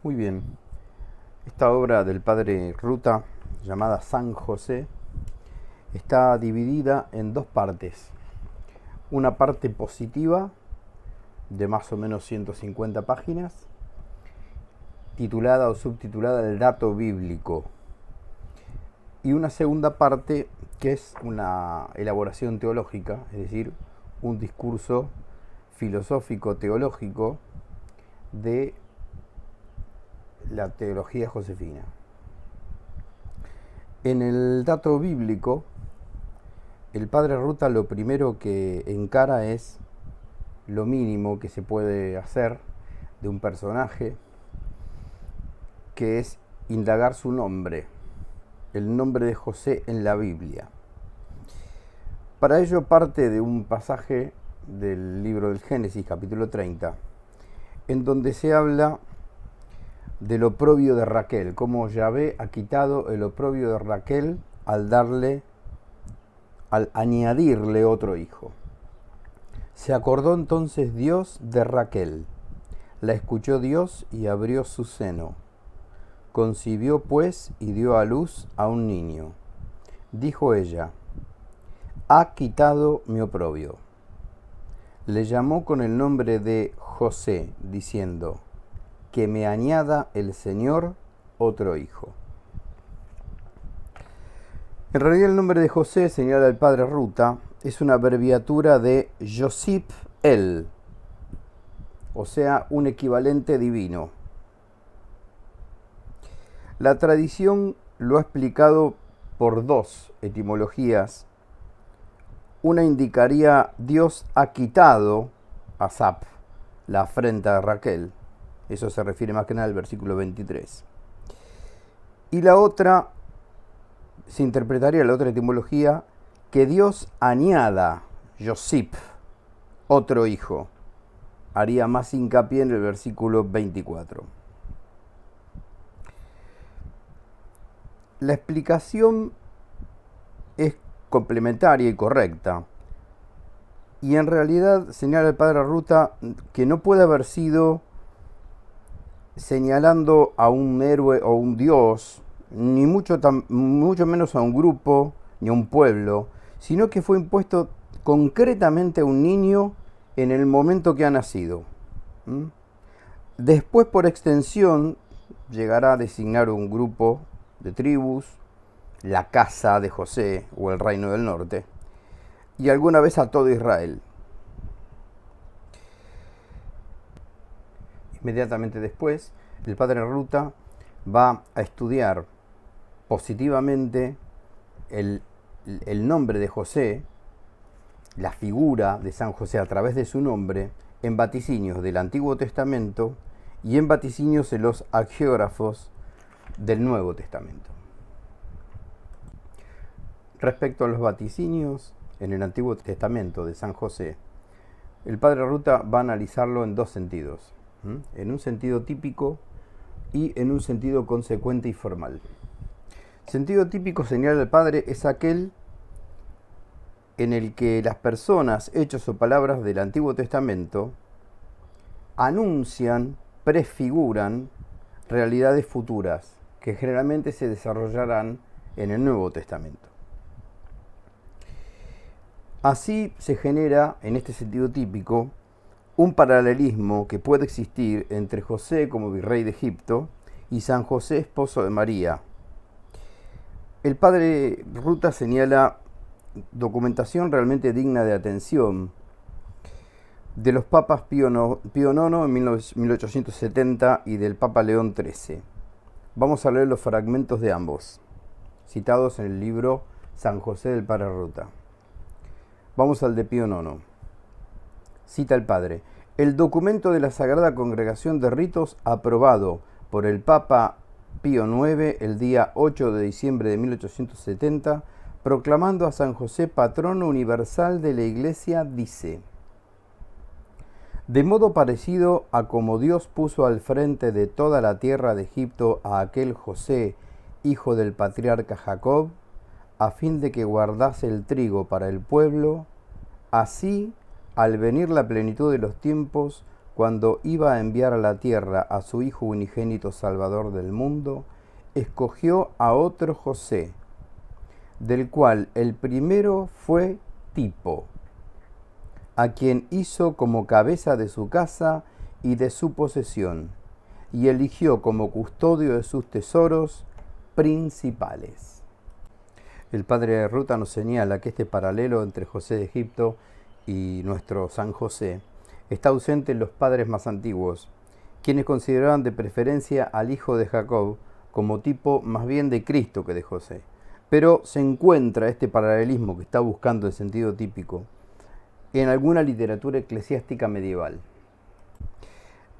Muy bien. Esta obra del padre Ruta, llamada San José, está dividida en dos partes. Una parte positiva, de más o menos 150 páginas, titulada o subtitulada El dato bíblico. Y una segunda parte que es una elaboración teológica, es decir, un discurso filosófico teológico de la teología josefina. En el dato bíblico, el padre Ruta lo primero que encara es lo mínimo que se puede hacer de un personaje, que es indagar su nombre, el nombre de José en la Biblia. Para ello parte de un pasaje del libro del Génesis, capítulo 30, en donde se habla del oprobio de Raquel, cómo Yahvé ha quitado el oprobio de Raquel al añadirle otro hijo. Se acordó entonces Dios de Raquel, la escuchó Dios y abrió su seno. Concibió pues y dio a luz a un niño. Dijo ella: ha quitado mi oprobio. Le llamó con el nombre de José, diciendo: que me añada el Señor otro hijo. En realidad el nombre de José, señala el padre Ruta, es una abreviatura de Yosip El, o sea, un equivalente divino. La tradición lo ha explicado por dos etimologías. Una indicaría Dios ha quitado a Zap, la afrenta de Raquel. Eso se refiere más que nada al versículo 23. Y la otra, se interpretaría la otra etimología, que Dios añada, Yosip, otro hijo. Haría más hincapié en el versículo 24. La explicación es complementaria y correcta. Y en realidad señala el padre Ruta que no puede haber sido señalando a un héroe o un dios, ni mucho menos a un grupo, ni a un pueblo, sino que fue impuesto concretamente a un niño en el momento que ha nacido. Después, por extensión, llegará a designar un grupo de tribus, la casa de José o el reino del norte, y alguna vez a todo Israel. Inmediatamente después, el padre Ruta va a estudiar positivamente el nombre de José, la figura de San José a través de su nombre, en vaticinios del Antiguo Testamento y en vaticinios de los hagiógrafos del Nuevo Testamento. Respecto a los vaticinios en el Antiguo Testamento de San José, el padre Ruta va a analizarlo en dos sentidos, en un sentido típico y en un sentido consecuente y formal. Sentido típico, señala el padre, es aquel en el que las personas, hechos o palabras del Antiguo Testamento anuncian, prefiguran realidades futuras que generalmente se desarrollarán en el Nuevo Testamento. Así se genera, en este sentido típico, un paralelismo que puede existir entre José como virrey de Egipto y San José, esposo de María. El padre Ruta señala documentación realmente digna de atención de los papas Pío IX en 1870 y del Papa León XIII. Vamos a leer los fragmentos de ambos, citados en el libro San José del padre Ruta. Vamos al de Pío IX. Cita el padre: el documento de la Sagrada Congregación de Ritos aprobado por el Papa Pío IX el día 8 de diciembre de 1870, proclamando a San José patrono universal de la Iglesia, dice: de modo parecido a como Dios puso al frente de toda la tierra de Egipto a aquel José, hijo del patriarca Jacob, a fin de que guardase el trigo para el pueblo, así, al venir la plenitud de los tiempos, cuando iba a enviar a la tierra a su Hijo unigénito Salvador del mundo, escogió a otro José, del cual el primero fue Tipo, a quien hizo como cabeza de su casa y de su posesión, y eligió como custodio de sus tesoros principales. El padre Ruta nos señala que este paralelo entre José de Egipto y nuestro San José está ausente en los padres más antiguos, quienes consideraban de preferencia al hijo de Jacob como tipo más bien de Cristo que de José. Pero se encuentra este paralelismo que está buscando el sentido típico en alguna literatura eclesiástica medieval.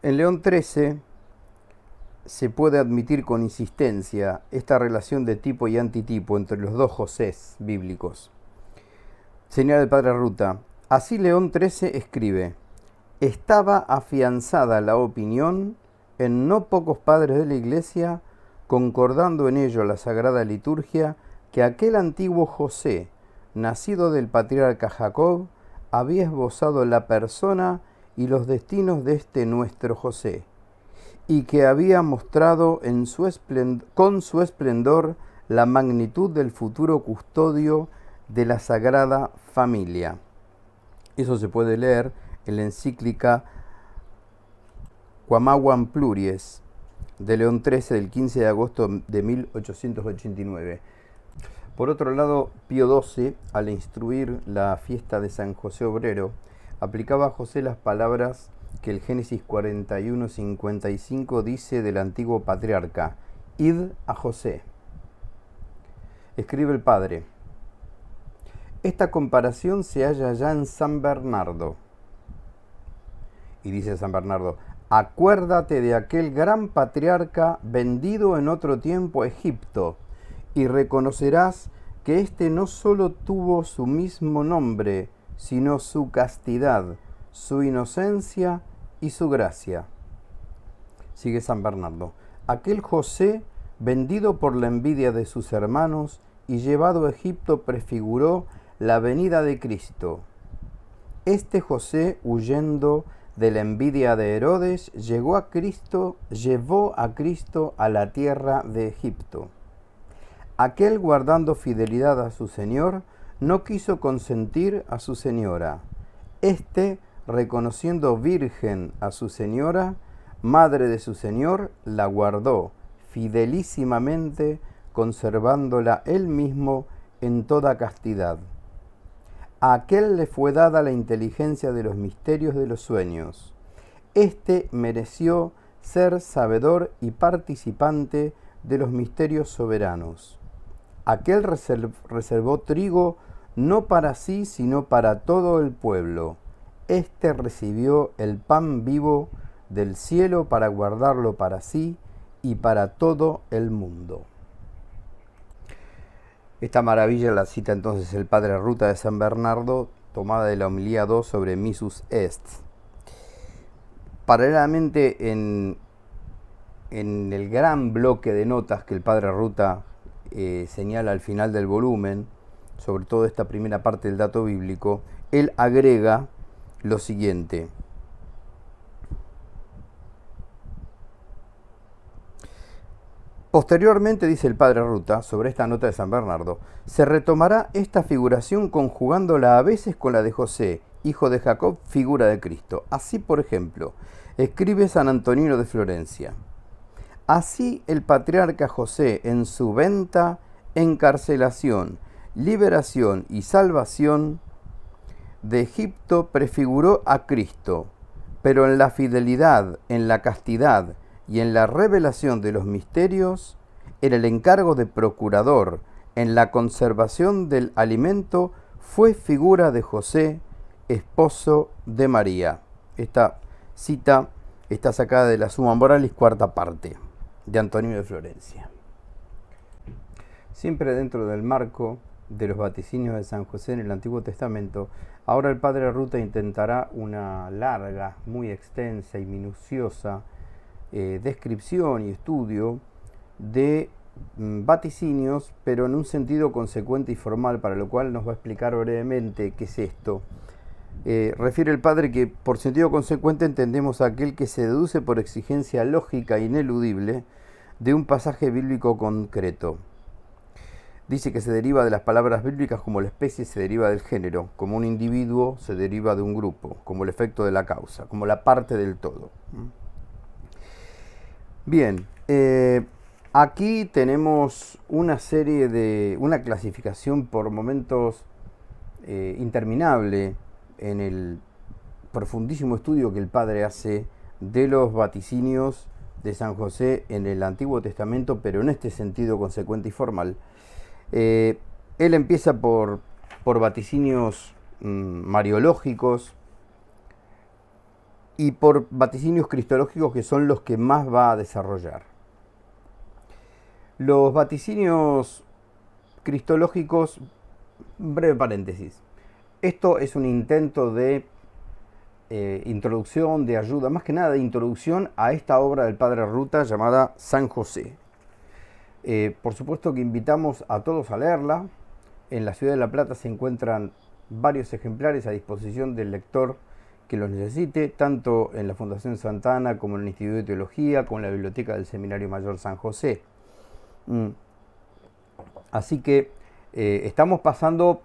En León XIII se puede admitir con insistencia esta relación de tipo y antitipo entre los dos Josés bíblicos. Señala el padre Ruta, así León XIII escribe: estaba afianzada la opinión en no pocos padres de la Iglesia, concordando en ello la Sagrada Liturgia, que aquel antiguo José, nacido del patriarca Jacob, había esbozado la persona y los destinos de este nuestro José, y que había mostrado con su esplendor la magnitud del futuro custodio de la Sagrada Familia. Eso se puede leer en la encíclica Quamavam Pluries de León XIII del 15 de agosto de 1889. Por otro lado, Pío XII, al instruir la fiesta de San José Obrero, aplicaba a José las palabras que el Génesis 41:55 dice del antiguo patriarca: id a José. Escribe el padre: esta comparación se halla ya en San Bernardo. Y dice San Bernardo: acuérdate de aquel gran patriarca vendido en otro tiempo a Egipto, y reconocerás que éste no solo tuvo su mismo nombre, sino su castidad, su inocencia y su gracia. Sigue San Bernardo: aquel José, vendido por la envidia de sus hermanos y llevado a Egipto, prefiguró la venida de Cristo. Este José, huyendo de la envidia de Herodes, llevó a Cristo a la tierra de Egipto. Aquel, guardando fidelidad a su Señor, no quiso consentir a su señora. Este, reconociendo virgen a su señora, madre de su Señor, la guardó fidelísimamente, conservándola él mismo en toda castidad. A aquel le fue dada la inteligencia de los misterios de los sueños. Este mereció ser sabedor y participante de los misterios soberanos. Aquel reservó trigo no para sí, sino para todo el pueblo. Este recibió el pan vivo del cielo para guardarlo para sí y para todo el mundo. Esta maravilla la cita entonces el padre Ruta de San Bernardo, tomada de la homilía 2 sobre Missus Est. Paralelamente en el gran bloque de notas que el padre Ruta señala al final del volumen, sobre todo esta primera parte del dato bíblico, él agrega lo siguiente: posteriormente, dice el padre Ruta, sobre esta nota de San Bernardo, se retomará esta figuración conjugándola a veces con la de José, hijo de Jacob, figura de Cristo. Así, por ejemplo, escribe San Antonino de Florencia: así el patriarca José, en su venta, encarcelación, liberación y salvación de Egipto, prefiguró a Cristo, pero en la fidelidad, en la castidad y en la revelación de los misterios, en el encargo de procurador, en la conservación del alimento, fue figura de José, esposo de María. Esta cita está sacada de la Summa Moralis, cuarta parte, de Antonino de Florencia. Siempre dentro del marco de los vaticinios de San José en el Antiguo Testamento, ahora el padre Ruta intentará una larga, muy extensa y minuciosa descripción y estudio de vaticinios, pero en un sentido consecuente y formal, para lo cual nos va a explicar brevemente qué es esto. Refiere el padre que por sentido consecuente entendemos a aquel que se deduce por exigencia lógica ineludible de un pasaje bíblico concreto. Dice que se deriva de las palabras bíblicas como la especie se deriva del género, como un individuo se deriva de un grupo, como el efecto de la causa, como la parte del todo. Bien, aquí tenemos una clasificación por momentos interminable en el profundísimo estudio que el padre hace de los vaticinios de San José en el Antiguo Testamento, pero en este sentido consecuente y formal. Él empieza por vaticinios mariológicos y por vaticinios cristológicos, que son los que más va a desarrollar. Los vaticinios cristológicos, breve paréntesis, esto es un intento de introducción, de ayuda, más que nada de introducción a esta obra del padre Ruta llamada San José. Por supuesto que invitamos a todos a leerla. En la ciudad de La Plata se encuentran varios ejemplares a disposición del lector que los necesite, tanto en la Fundación Santana como en el Instituto de Teología, como en la Biblioteca del Seminario Mayor San José. Así que estamos pasando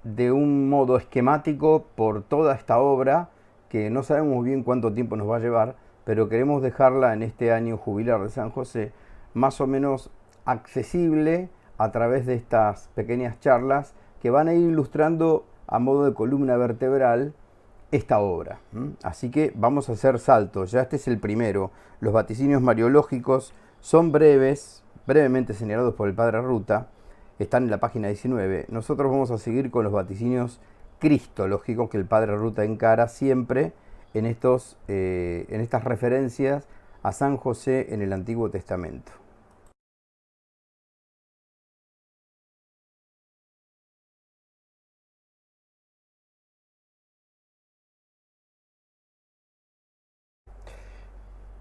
de un modo esquemático por toda esta obra, que no sabemos muy bien cuánto tiempo nos va a llevar, pero queremos dejarla en este año jubilar de San José más o menos accesible a través de estas pequeñas charlas que van a ir ilustrando a modo de columna vertebral esta obra. Así que vamos a hacer saltos. Ya este es el primero. Los vaticinios mariológicos son brevemente señalados por el padre Ruta. Están en la página 19. Nosotros vamos a seguir con los vaticinios cristológicos que el padre Ruta encara siempre en estas referencias a San José en el Antiguo Testamento.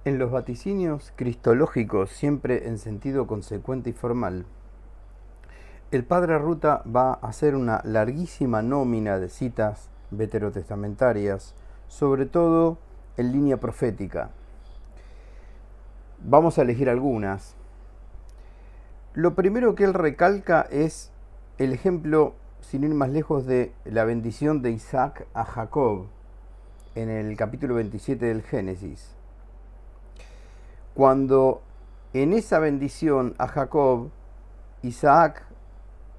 En los vaticinios cristológicos, siempre en sentido consecuente y formal, el padre Ruta va a hacer una larguísima nómina de citas veterotestamentarias, sobre todo en línea profética. Vamos a elegir algunas. Lo primero que él recalca es el ejemplo, sin ir más lejos, de la bendición de Isaac a Jacob en el capítulo 27 del Génesis. Cuando en esa bendición a Jacob, Isaac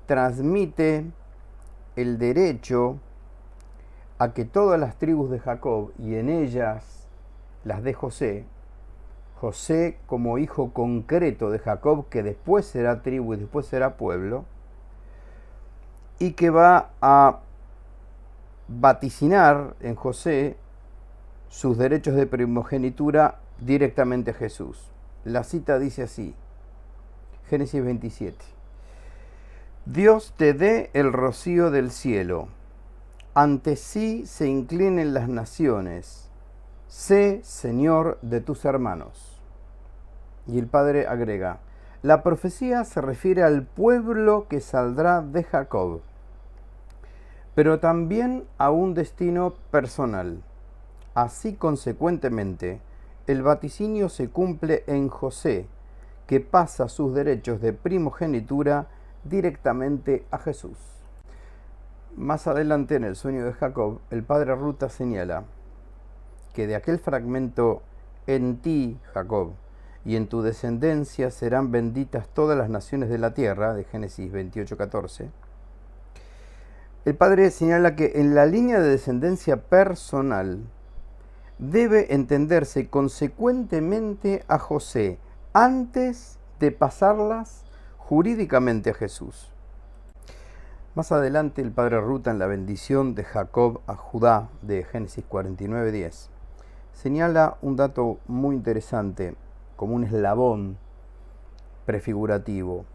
transmite el derecho a que todas las tribus de Jacob, y en ellas las de José, José como hijo concreto de Jacob, que después será tribu y después será pueblo, y que va a vaticinar en José sus derechos de primogenitura directamente a Jesús. La cita dice así, Génesis 27. Dios te dé el rocío del cielo, ante sí se inclinen las naciones, sé Señor de tus hermanos. Y el padre agrega, la profecía se refiere al pueblo que saldrá de Jacob, pero también a un destino personal. Así, consecuentemente, el vaticinio se cumple en José, que pasa sus derechos de primogenitura directamente a Jesús. Más adelante, en el sueño de Jacob, el padre Ruta señala que de aquel fragmento, en ti, Jacob, y en tu descendencia serán benditas todas las naciones de la tierra, de Génesis 28:14, el padre señala que en la línea de descendencia personal debe entenderse consecuentemente a José antes de pasarlas jurídicamente a Jesús. Más adelante el padre Ruta, en la bendición de Jacob a Judá de Génesis 49:10, señala un dato muy interesante como un eslabón prefigurativo.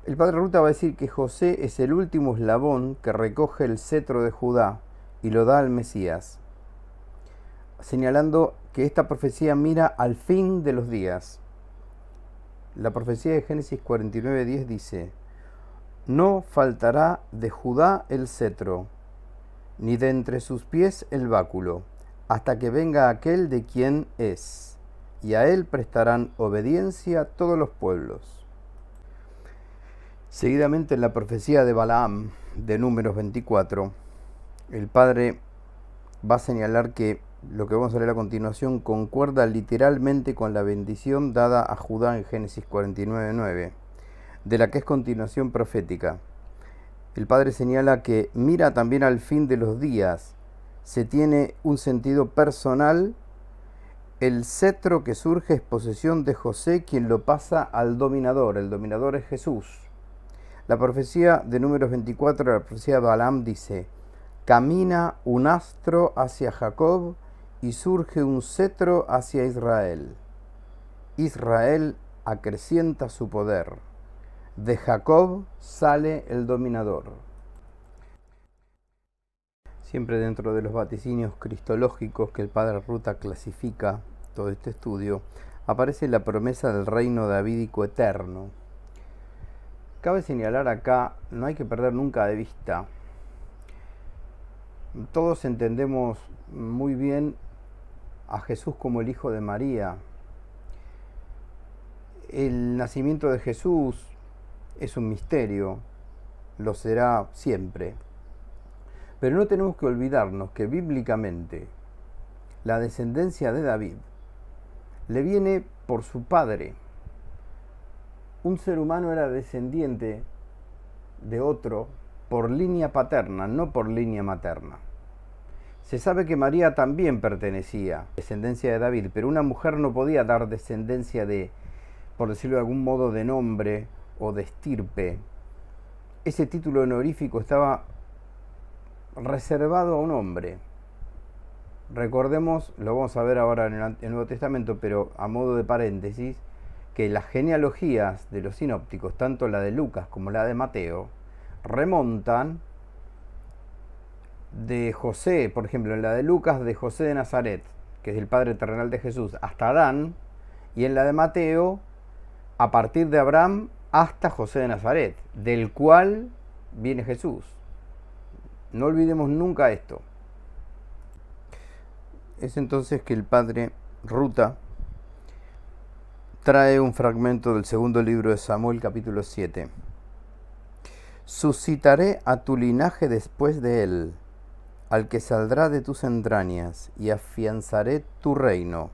El padre Ruta va a decir que José es el último eslabón que recoge el cetro de Judá y lo da al Mesías, señalando que esta profecía mira al fin de los días. La profecía de Génesis 49:10 dice, no faltará de Judá el cetro, ni de entre sus pies el báculo, hasta que venga aquel de quien es, y a él prestarán obediencia todos los pueblos. Seguidamente en la profecía de Balaam, de Números 24, el Padre va a señalar que lo que vamos a leer a continuación concuerda literalmente con la bendición dada a Judá en Génesis 49:9, de la que es continuación profética. El Padre señala que mira también al fin de los días, se tiene un sentido personal, el cetro que surge es posesión de José, quien lo pasa al dominador, el dominador es Jesús. La profecía de Números 24, la profecía de Balaam dice: camina un astro hacia Jacob y surge un cetro hacia Israel. Israel acrecienta su poder. De Jacob sale el dominador. Siempre dentro de los vaticinios cristológicos que el padre Ruta clasifica todo este estudio, aparece la promesa del reino davídico eterno. Cabe señalar acá, no hay que perder nunca de vista, todos entendemos muy bien a Jesús como el Hijo de María. El nacimiento de Jesús es un misterio, lo será siempre. Pero no tenemos que olvidarnos que bíblicamente la descendencia de David le viene por su padre. Un ser humano era descendiente de otro por línea paterna, no por línea materna. Se sabe que María también pertenecía a descendencia de David, pero una mujer no podía dar descendencia de, por decirlo de algún modo, de nombre o de estirpe. Ese título honorífico estaba reservado a un hombre. Recordemos, lo vamos a ver ahora en el Nuevo Testamento, pero a modo de paréntesis, que las genealogías de los sinópticos, tanto la de Lucas como la de Mateo, remontan de José, por ejemplo, en la de Lucas, de José de Nazaret, que es el padre terrenal de Jesús, hasta Adán, y en la de Mateo, a partir de Abraham hasta José de Nazaret, del cual viene Jesús. No olvidemos nunca esto. Es entonces que el padre Ruta trae un fragmento del segundo libro de Samuel, capítulo 7. Suscitaré a tu linaje después de él, al que saldrá de tus entrañas, y afianzaré tu reino,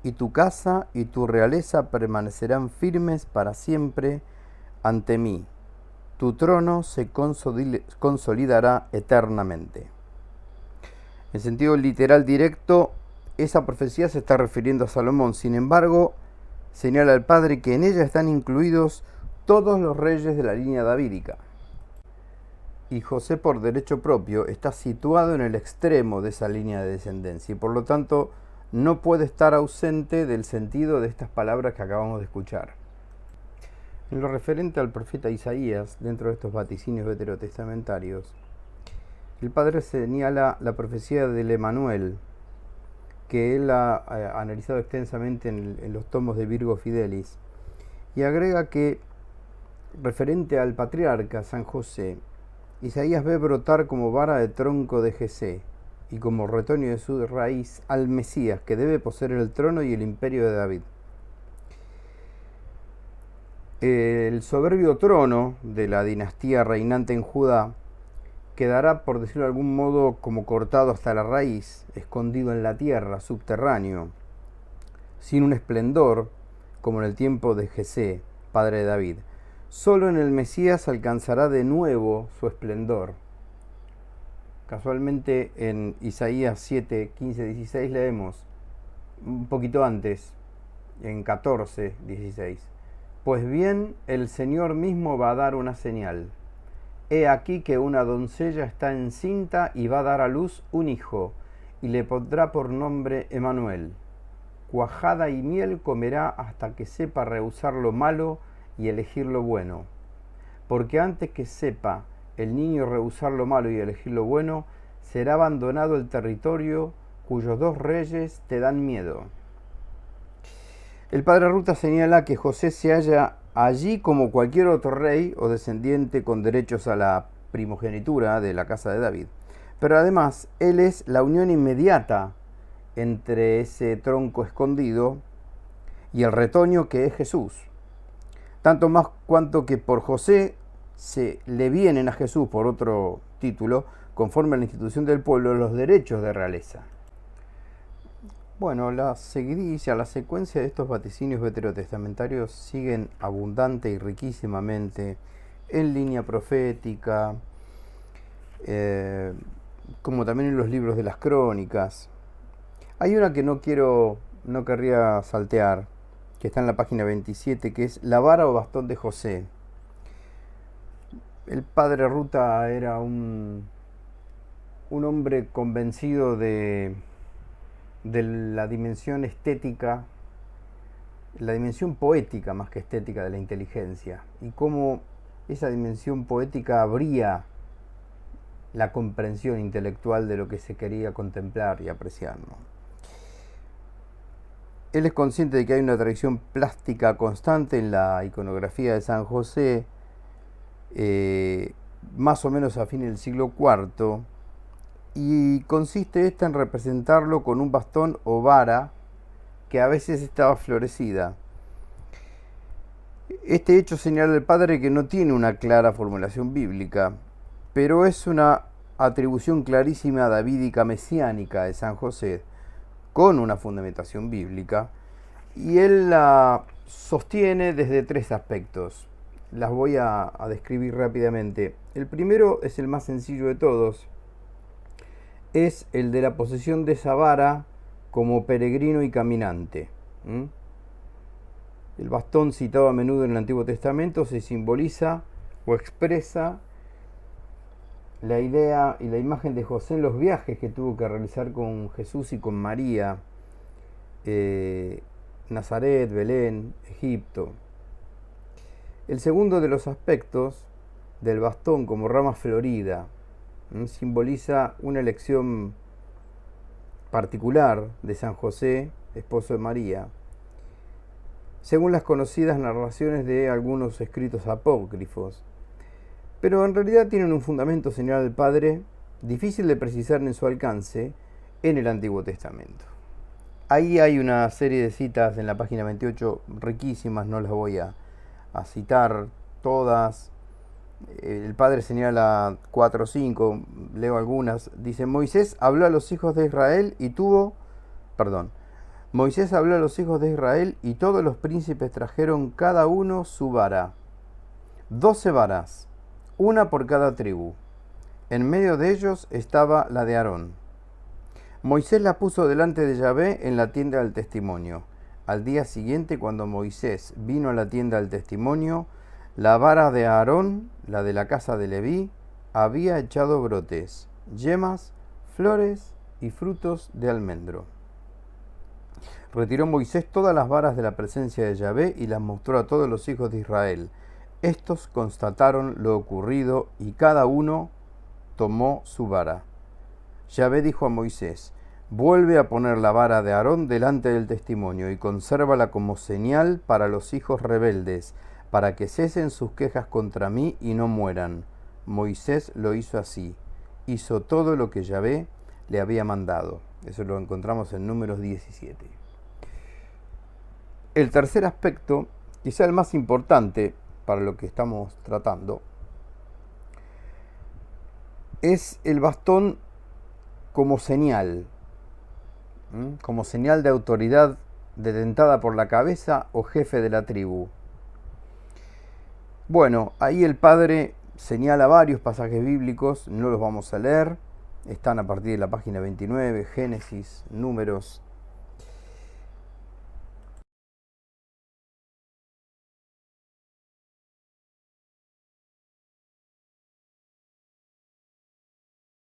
y tu casa y tu realeza permanecerán firmes para siempre ante mí. Tu trono se consolidará eternamente. En sentido literal directo, esa profecía se está refiriendo a Salomón. Sin embargo, señala el padre que en ella están incluidos todos los reyes de la línea davídica. Y José, por derecho propio, está situado en el extremo de esa línea de descendencia y por lo tanto no puede estar ausente del sentido de estas palabras que acabamos de escuchar. En lo referente al profeta Isaías, dentro de estos vaticinios veterotestamentarios, el padre señala la profecía del Emanuel, que él ha analizado extensamente en los tomos de Virgo Fidelis, y agrega que, referente al patriarca San José, Isaías ve brotar como vara de tronco de Jesé y como retoño de su raíz al Mesías, que debe poseer el trono y el imperio de David. El soberbio trono de la dinastía reinante en Judá quedará, por decirlo de algún modo, como cortado hasta la raíz, escondido en la tierra, subterráneo, sin un esplendor como en el tiempo de Jesé, padre de David. Solo en el Mesías alcanzará de nuevo su esplendor. Casualmente en Isaías 7, 15, 16 leemos, un poquito antes, en 14, 16. Pues bien, el Señor mismo va a dar una señal. He aquí que una doncella está encinta y va a dar a luz un hijo, y le pondrá por nombre Emanuel. Cuajada y miel comerá hasta que sepa rehusar lo malo y elegir lo bueno. Porque antes que sepa el niño rehusar lo malo y elegir lo bueno, será abandonado el territorio cuyos dos reyes te dan miedo. El padre Ruta señala que José se halla allí como cualquier otro rey o descendiente con derechos a la primogenitura de la casa de David, Pero además, Él es la unión inmediata entre ese tronco escondido y el retoño que es Jesús. Tanto más cuanto que por José se le vienen a Jesús, por otro título, conforme a la institución del pueblo, los derechos de realeza. Bueno, la seguidilla, la secuencia de estos vaticinios veterotestamentarios siguen abundante y riquísimamente en línea profética, como también en los libros de las crónicas. Hay una que no querría saltear, que está en la página 27, que es la vara o bastón de José. El padre Ruta era un hombre convencido de la dimensión estética, la dimensión poética más que estética de la inteligencia, y cómo esa dimensión poética abría la comprensión intelectual de lo que se quería contemplar y apreciar, ¿no? Él es consciente de que hay una tradición plástica constante en la iconografía de San José, más o menos a fin del siglo IV, y consiste esta en representarlo con un bastón o vara que a veces estaba florecida. Este hecho señala al padre que no tiene una clara formulación bíblica, pero es una atribución clarísima davídica mesiánica de San José, con una fundamentación bíblica, y él la sostiene desde tres aspectos. Las voy a describir rápidamente. El primero es el más sencillo de todos, es el de la posesión de esa vara como peregrino y caminante. El bastón citado a menudo en el Antiguo Testamento se simboliza o expresa la idea y la imagen de José en los viajes que tuvo que realizar con Jesús y con María, Nazaret, Belén, Egipto. El segundo de los aspectos del bastón como rama florida simboliza una elección particular de San José, esposo de María, según las conocidas narraciones de algunos escritos apócrifos, pero en realidad tienen un fundamento, señala el padre, difícil de precisar en su alcance en el Antiguo Testamento. Ahí hay una serie de citas en la página 28 riquísimas, no las voy a citar todas. El padre señala 4 o 5, leo algunas. Dice, Moisés habló a los hijos de Israel y Moisés habló a los hijos de Israel y todos los príncipes trajeron cada uno su vara, 12 varas, una por cada tribu. En medio de ellos estaba la de Aarón. Moisés la puso delante de Yahvé en la tienda del testimonio. Al día siguiente, cuando Moisés vino a la tienda del testimonio, la vara de Aarón, la de la casa de Leví, había echado brotes, yemas, flores y frutos de almendro. Retiró Moisés todas las varas de la presencia de Yahvé y las mostró a todos los hijos de Israel. Estos constataron lo ocurrido y cada uno tomó su vara. Yahvé dijo a Moisés, vuelve a poner la vara de Aarón delante del testimonio y consérvala como señal para los hijos rebeldes, para que cesen sus quejas contra mí y no mueran. Moisés lo hizo así, hizo todo lo que Yahvé le había mandado. Eso lo encontramos en Números 17. El tercer aspecto, quizá el más importante para lo que estamos tratando, es el bastón como señal de autoridad detentada por la cabeza o jefe de la tribu. Bueno, ahí el padre señala varios pasajes bíblicos, no los vamos a leer, están a partir de la página 29, Génesis, Números,